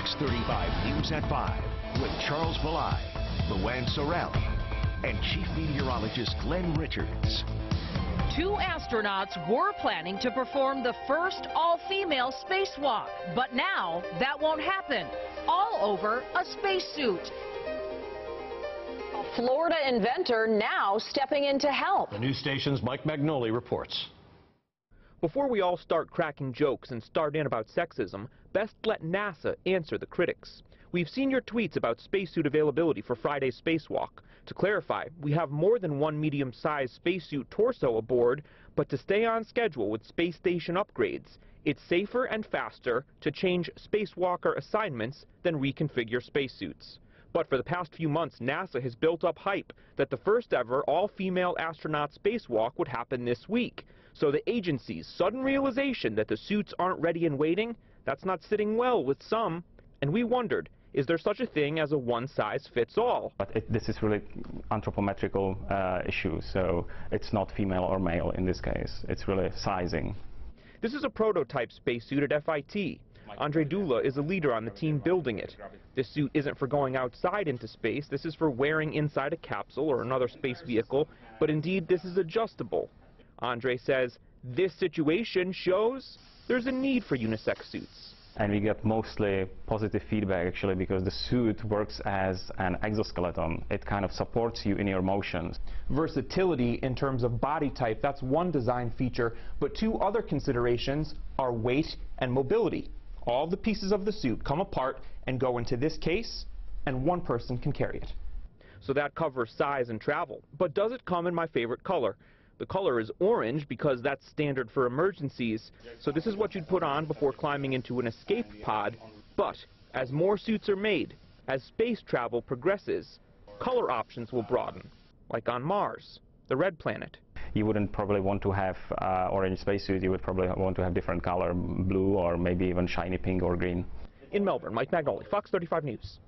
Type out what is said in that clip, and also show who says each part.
Speaker 1: Fox 35 News at 5 with Charles Belay, Luann Sorelli, and Chief Meteorologist Glenn Richards.
Speaker 2: 2 astronauts were planning to perform the first all-female spacewalk, but now that won't happen, all over a spacesuit. A Florida inventor now stepping in to help.
Speaker 3: The news station's Mike Magnoli reports.
Speaker 4: Before we all start cracking jokes and start in about sexism, best let NASA answer the critics. We've seen your tweets about spacesuit availability for Friday's spacewalk. To clarify, we have more than one medium-sized spacesuit torso aboard, but to stay on schedule with space station upgrades, it's safer and faster to change spacewalker assignments than reconfigure spacesuits. But for the past few months, NASA has built up hype that the first ever all-female astronaut spacewalk would happen this week. So the agency's sudden realization that the suits aren't ready and waiting, that's not sitting well with some. And we wondered, is there such a thing as a one-size-fits-all?
Speaker 5: But this is really anthropometrical issue, so it's not female or male in this case. It's really sizing.
Speaker 4: This is a prototype spacesuit at FIT. Andre Dula is a leader on the team building it. This suit isn't for going outside into space. This is for wearing inside a capsule or another space vehicle. But indeed, this is adjustable. Andre says this situation shows there's a need for unisex suits.
Speaker 5: And we get mostly positive feedback, actually, because the suit works as an exoskeleton. It kind of supports you in your motions.
Speaker 4: Versatility in terms of body type, that's one design feature, but 2 other considerations are weight and mobility. All the pieces of the suit come apart and go into this case, and one person can carry it. So that covers size and travel. But does it come in my favorite color? The color is orange because that's standard for emergencies, so this is what you'd put on before climbing into an escape pod. But as more suits are made, as space travel progresses, color options will broaden, like on Mars, the red planet.
Speaker 5: You wouldn't probably want to have orange spacesuit. You would probably want to have different color, blue or maybe even shiny pink or green.
Speaker 4: In Melbourne, Mike Magnoli, Fox 35 News.